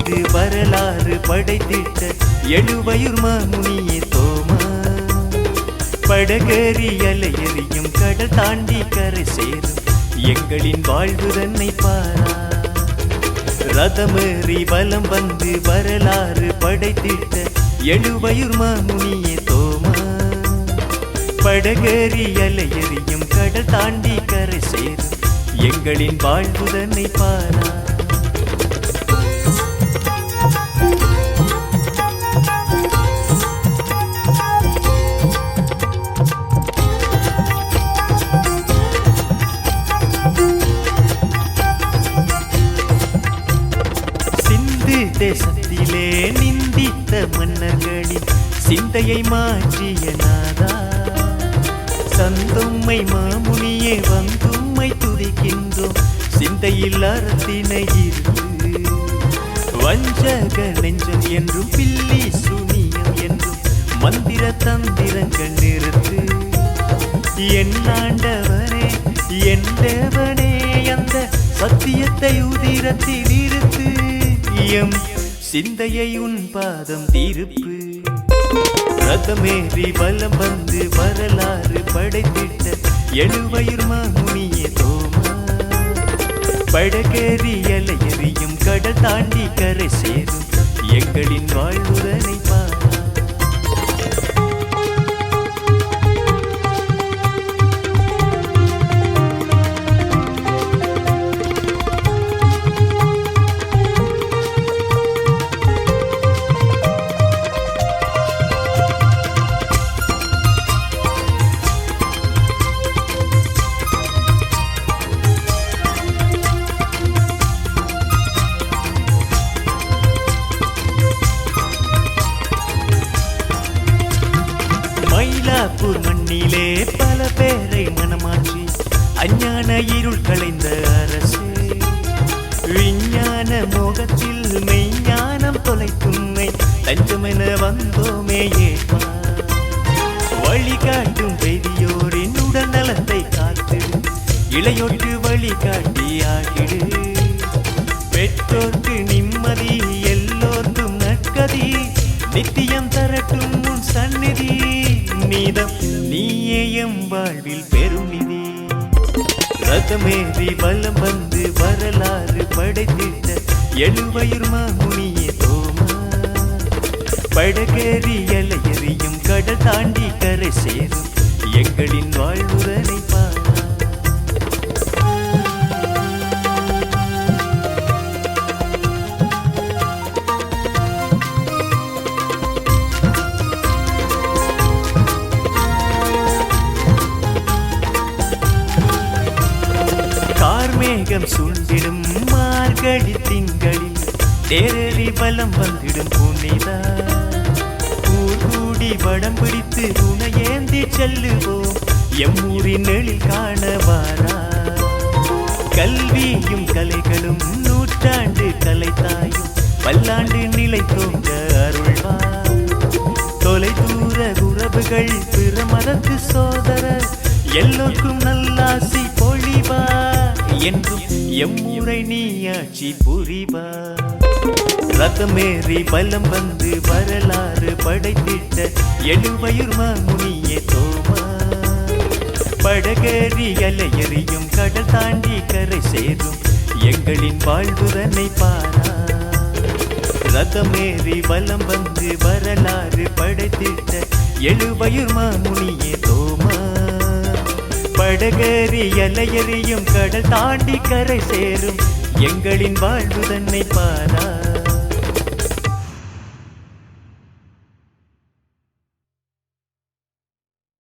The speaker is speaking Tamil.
வந்து வரலாறு படைத்திட்ட எழுவயுர் மாமுனியே தோமா படகேறி அலையெறியும் கடல் தாண்டி கரை சேரும் எங்களின் வாழ்வு தன்னை பாரா ரதமேறி வலம் வந்து வரலாறு படைத்திட்ட எழுவயுர் மாமுனியே தோமா படகேறி அலையெறியும் கடல் தாண்டி கரை சேரும் எங்களின் வாழ்வு தன்னை பாரா தேசத்திலே நிந்தித்த மன்னர்களின் சிந்தையை மாற்றிய நாதா சந்தும்மை மாமுனியே வந்தும்மை துதிக்கின்றோம் சிந்தையில் அறத்தினை இருந்து வஞ்சக நெஞ்சம் என்றும் பில்லி சுனியம் என்றும் மந்திர தந்திரங்கள் நிறுத்து என் ஆண்டவனே என் தேவனே அந்த சத்தியத்தை உதிரத்தில் இருத்து எம் சிந்தையை உன் பாதம் தீர்ப்பு ரதமேறி வலம் வந்து வரலாறு படைத்திட்ட எழுவயுர் மாமுனியே தோமா படகேறி அலையெறியும் கடல் தாண்டி கரை சேரும் எங்களின் வாழ்வுதனை பாரா மயிலாப்பூர் மண்ணிலே பல பேரை மனமாற்றி அஞ்ஞான இருள் களைந்த அரசே விஞ்ஞான மோகத்தில் மெய்ஞானம் தொலைத்தும்மை தஞ்சமென வந்தோமே ஏற்பா வழிகாட்டும் பெரியோரின் உடல் நலத்தை காத்து இளையோட்டு வழிகாட்டி ஆகிடு பெற்றோர்க்கு நிம்மதி எல்லோர்க்கும் நற்கதி நித்தியம் தரட்டும் உன் சந்நிதி நீதம் நீயே எம் வாழ்வில் பெரும் நிதி ரதமேறி வலம் வந்து வரலாறு படைத்திட்ட எழுவயுர் மாமுனியே தோமா படகேறி அலையெறியும் கடல் தாண்டி கரை சேரும் எங்களின் வாழ்வுதனை பாரா மேகம் சூழ்ந்திடும் மார்கழி திங்களில் தேரறி பலம் வந்திடும் புனிதா ஊர் கூடி வடம் பிடித்து உனையேந்தி செல்லுவோம் எம்மூரின் எழில் காணவாரா கல்வியும் கலைகளும் நூற்றாண்டு கலைத்தாயும் பல்லாண்டு நிலை தோன்ற அருள்வா தொலை தூர உறவுகள் பிற மதத்து சோதரர் எல்லோருக்கும் நல்லாசி பொழிவா என்றும் எம்முறை நீ ஆட்சி புரிவா ரதமேறி பலம் வந்து வரலாறு படைத்திட்ட எழுவயுர் மாமுனியே தோமா படகேறி அலையெறியும் கடல் தாண்டி கரை சேரும் எங்களின் வாழ்வுதனை பாரா ரதமேறி வலம் வந்து வரலாறு படைத்திட்ட எழுவயுர் மாமுனியே தோமா படகேறி அலையெறியும் கடல் தாண்டி கரை சேரும் எங்களின் வாழ்வு தன்னை பாரா